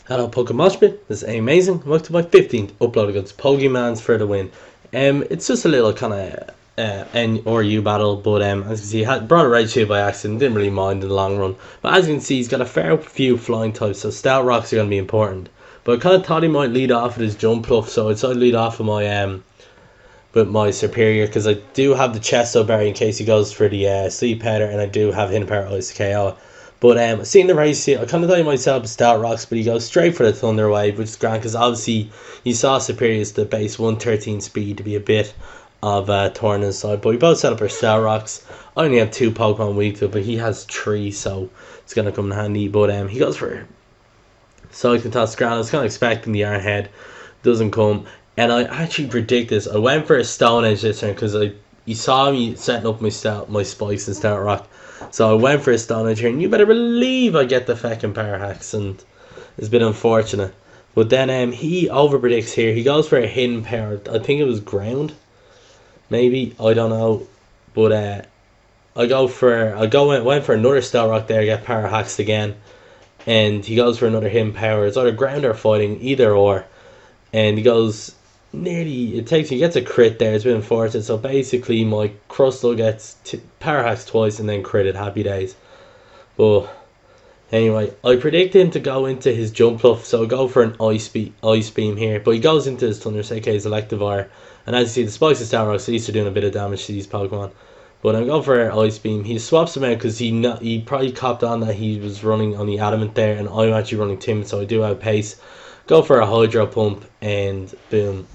Hello PokeMoshPit, this is AAmazing. Welcome to my 15th upload against Pokemans for the win. It's just a little kind of N or U battle, but as you can see, he brought it right to you by accident, didn't really mind in the long run. But as you can see, he's got a fair few flying types, so Stout Rocks are going to be important. But I kind of thought he might lead off with his Jump Pluff, so I decided to lead off with my Superior, because I do have the Chesto Berry in case he goes for the Sleep Powder, and I do have Hidden Power Ice KO. But seeing the race here, I kind of thought he might set up a Stout Rocks, but he goes straight for the Thunder Wave, which is grand because obviously you saw Superior's the base 113 speed to be a bit of a thorn inside. But we both set up our Stout Rocks. I only have 2 Pokemon weak to it, but he has 3, so it's going to come in handy. But he goes for Psychic Toss Grand. I was kind of expecting the Airhead, doesn't come. And I actually predict this. I went for a Stone Edge this turn because you saw me setting up my spikes and Stout Rock. So I went for a Stone Edge here, and you better believe I get the feckin' Power Hacks, and it's been unfortunate. But then he over predicts here. He goes for a Hidden Power. I think it was Ground, maybe, I don't know. But went for another Stout Rock there, get Power Hacks again, and he goes for another Hidden Power. It's either Ground or Fighting, either or, and he goes. He gets a crit there. It's been unfortunate. So basically my Crustle gets Power Hacks twice and then critted. Happy days. But anyway, I predict him to go into his Jump Pluff, so I go for an Ice Beam here. But he goes into his Thunder, his Electivire, and as you see, the Spikes and Star Rocks, these are doing a bit of damage to these Pokemon. But I'm going for Ice Beam. He swaps them out because he probably copped on that he was running on the Adamant there, and I'm actually running Timid, so I do have pace. Go for a Hydro Pump, and boom.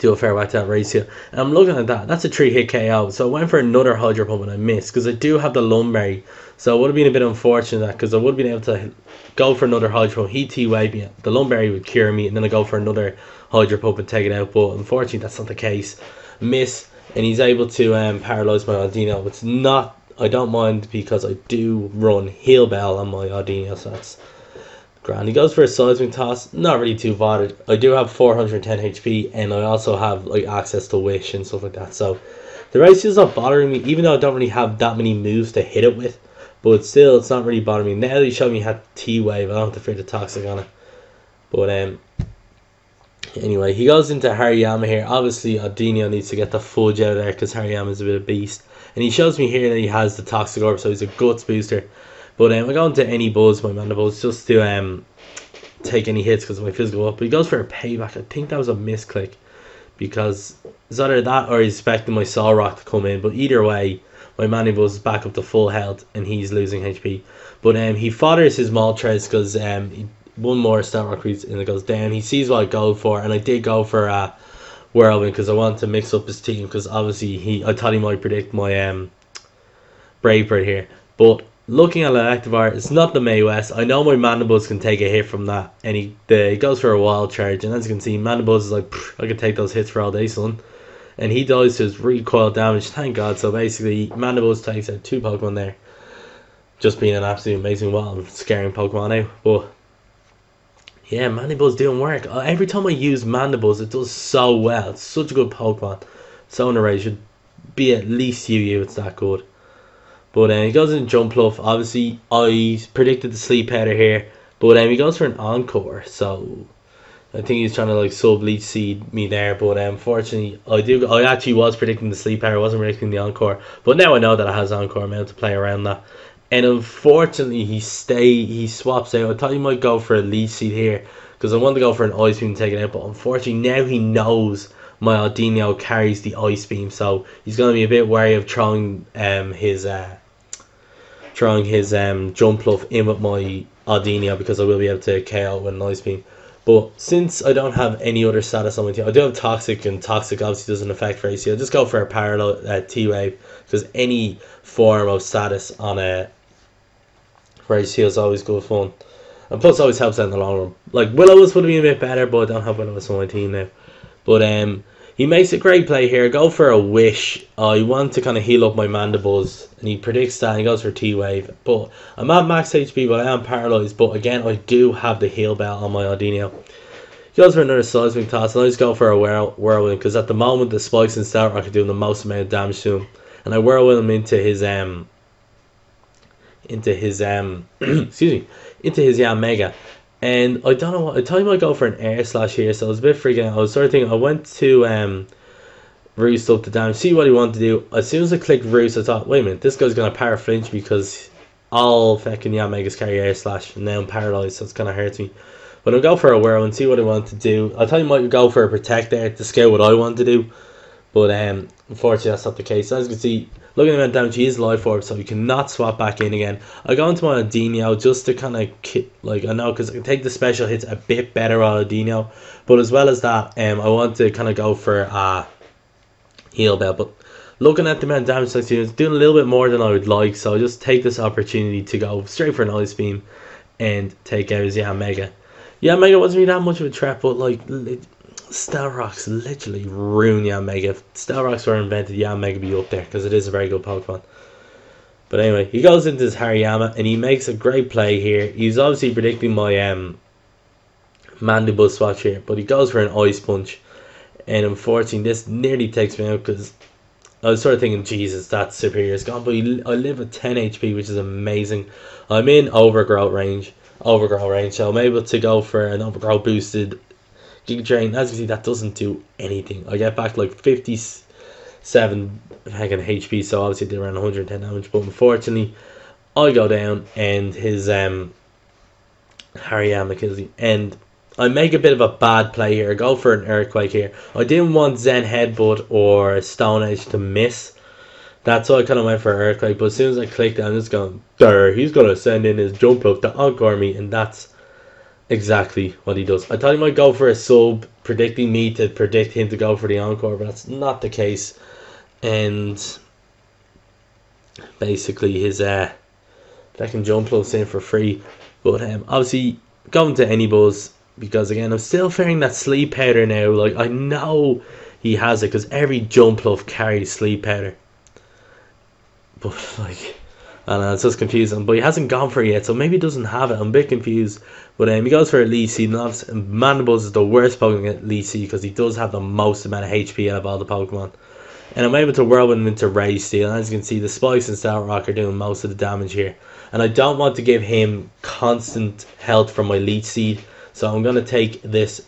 Do a fair whack to that ratio, and I'm looking at that. That's a 3-hit KO. So I went for another Hydro Pump and I missed because I do have the Lumberry. So it would have been a bit unfortunate because I would have been able to go for another Hydro Pump. He T-Wave me. The Lumberry would cure me, and then I go for another Hydro Pump and take it out. But unfortunately, that's not the case. Miss, and he's able to paralyze my Audino. It's not. I don't mind because I do run Heal Bell on my Audino, so that's grand. He goes for a Seismic Toss, not really too bothered. I do have 410 HP, and I also have like access to Wish and stuff like that. So the race is not bothering me, even though I don't really have that many moves to hit it with. But still, it's not really bothering me. Now that he showed me he had T-Wave, I don't have to fear the Toxic on it. But anyway, he goes into Hariyama here. Obviously, Audino needs to get the fudge out of there because Hariyama is a bit of a beast. And he shows me here that he has the Toxic Orb, so he's a Guts booster. But I go into any Buzz, my Mandibles, just to take any hits because of my physical up. But he goes for a Payback. I think that was a misclick because it's either that or he's expecting my Saw Rock to come in. But either way, my Mandibles is back up to full health and he's losing HP. But he fodders his Moltres because one more Star Rock reads and it goes down. He sees what I go for, and I did go for Whirlwind because I wanted to mix up his team because obviously I thought he might predict my Brave Bird here. But looking at Electivire, it's not the May West. I know my Mandibles can take a hit from that, and he goes for a Wild Charge, and as you can see, Mandibles is like, I could take those hits for all day, son. And he dies to his recoil damage, thank God. So basically, Mandibles takes out 2 Pokemon there, just being an absolute amazing wild and scaring Pokemon out. But yeah, Mandibles doing work. Every time I use Mandibles, it does so well. It's such a good Pokemon. So in a race, should be at least UU, it's that good. But he goes in Jump Pluff. Obviously, I predicted the Sleep Powder here. But he goes for an Encore. So I think he's trying to like sub-leech seed me there. But unfortunately, I actually was predicting the Sleep Powder. I wasn't predicting the Encore. But now I know that it has Encore. I'm able to play around that. And unfortunately, he swaps out. I thought he might go for a Leech Seed here because I wanted to go for an Ice Beam and take it out. But unfortunately, now he knows my Audino carries the Ice Beam. So he's going to be a bit wary of throwing his Jump Pluff in with my Audino because I will be able to KO with an Ice Beam. But since I don't have any other status on my team, I do have Toxic, and Toxic obviously doesn't affect Racy. I'll just go for a parallel T-Wave because any form of status on a Racy is always good fun. And plus always helps out in the long run. Like Will-O-Wisp would have been a bit better, but I don't have Will-O-Wisp on my team now. But he makes a great play here. Go for a Wish. I want to kind of heal up my Mandibles, and he predicts that and he goes for T-Wave. But I'm at max HP, but I am paralyzed. But again, I do have the Heal Bell on my Audino. He goes for another Seismic Toss, and I just go for a Whirlwind because at the moment the Spikes and Stout Rock are doing the most amount of damage to him, and I Whirlwind him into his excuse me, into his Yanmega, And I don't know what, I thought he might go for an air slash here, so I was a bit freaking out. I was sort of thinking, I went to roost up the damage, see what he wanted to do. As soon as I clicked roost, I thought, wait a minute, this guy's going to power flinch because all fucking Megas carry air slash, and now I'm paralyzed, so it's kind of hurts me. But I'll go for a whirl and see what I want to do. I thought he might go for a protect there to scale what I want to do, but unfortunately that's not the case. As you can see, looking at the damage, he is life orb, so he cannot swap back in again. I go into my Adino just to kind of like, I know because I can take the special hits a bit better on Adino, but as well as that, I want to kind of go for heal bell. But looking at the amount of damage I see, it's doing a little bit more than I would like, so I'll just take this opportunity to go straight for an ice beam and take out his Mega. Mega wasn't really that much of a threat, but like Stealth Rocks literally ruin Mega. If Stealth Rocks were invented, Mega be up there because it is a very good Pokemon. But anyway, he goes into his Hariyama and he makes a great play here. He's obviously predicting my Mandible swatch here, but he goes for an Ice Punch. And unfortunately, this nearly takes me out because I was sort of thinking, Jesus, that superior is gone. But I live at 10 HP, which is amazing. I'm in overgrowth range, so I'm able to go for an overgrowth boosted Giga Drain. As you see, that doesn't do anything. I get back like 57 HP, so obviously did around 110 damage. But unfortunately, I go down and his Hariyama kills me. And I make a bit of a bad play here. I go for an Earthquake here. I didn't want Zen Headbutt or Stone Edge to miss. That's why I kind of went for Earthquake. But as soon as I clicked it, I'm just going, there, he's going to send in his Jump Up to Encore me. And that's exactly what he does. I thought he might go for a sub, predicting me to predict him to go for the Encore. But that's not the case. And basically his second Jump Up's in for free. But obviously going to any buzz. Because again, I'm still fearing that Sleep Powder now. Like, I know he has it because every Jump Bluff carries Sleep Powder. But like, I don't know, it's just confusing. But he hasn't gone for it yet, so maybe he doesn't have it. I'm a bit confused. But he goes for a Elite Seed. And Mandibles is the worst Pokemon at Elite Seed because he does have the most amount of HP out of all the Pokemon. And I'm able to whirlwind him into Ray Steel. And as you can see, the Spikes and Stout Rock are doing most of the damage here. And I don't want to give him constant health from my Elite Seed. So I'm going to take this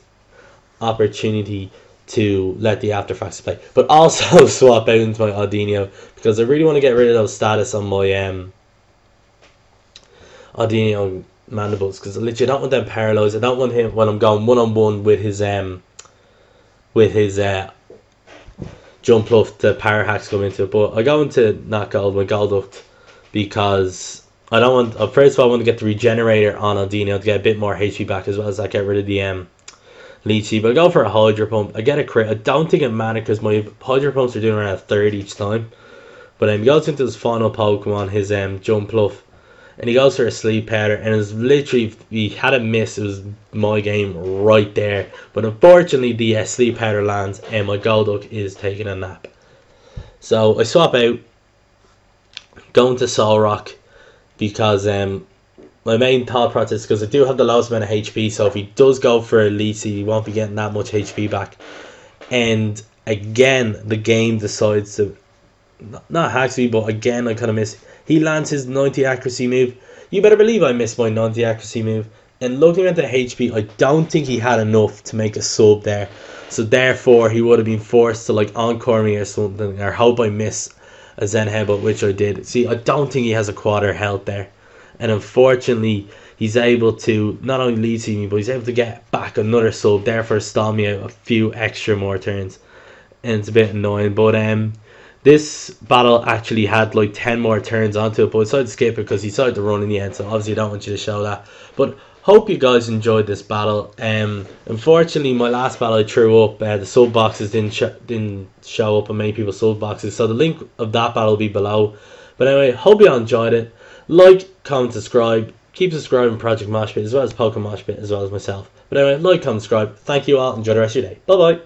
opportunity to let the After Effects play. But also swap out into my Audino. Because I really want to get rid of those status on my Audino Mandibles. Because I literally don't want them paralyzed. I don't want him when I'm going one-on-one with his Jump Bluff to Power Hacks come into it. But I go into Not Gold with Golduct because I don't want. First of all, I want to get the Regenerator on Audino to get a bit more HP back, as well as that get rid of the Leechy. But I go for a Hydro Pump. I get a crit. I don't think it matters because my Hydro Pumps are doing around a third each time. But he goes into his final Pokemon, his Jump Bluff, and he goes for a Sleep Powder, and it's literally, if he had a miss, it was my game right there. But unfortunately, the Sleep Powder lands, and my Golduck is taking a nap. So I swap out, going to Solrock. Because my main thought process, because I do have the lowest amount of HP, so if he does go for a Elite Seed, he won't be getting that much HP back. And again, the game decides to not hack me, but again I kind of miss. He lands his 90 accuracy move. You better believe I missed my 90 accuracy move. And looking at the HP, I don't think he had enough to make a sub there. So therefore, he would have been forced to like Encore me or something, or hope I miss a Zen Headbutt, which I did. See, I don't think he has a quarter health there. And unfortunately, he's able to not only lead see me, but he's able to get back another sub, therefore stall me out a few extra more turns. And it's a bit annoying. But this battle actually had like 10 more turns onto it, but I decided to skip it because he decided to run in the end. So obviously I don't want you to show that. But hope you guys enjoyed this battle. Unfortunately, my last battle I threw up, the sub boxes didn't show up on many people's sub boxes, so the link of that battle will be below. But anyway, hope you all enjoyed it. Like, comment, subscribe. Keep subscribing Project Moshpit as well as PokeMoshPit as well as myself. But anyway, like, comment, subscribe. Thank you all. Enjoy the rest of your day. Bye bye.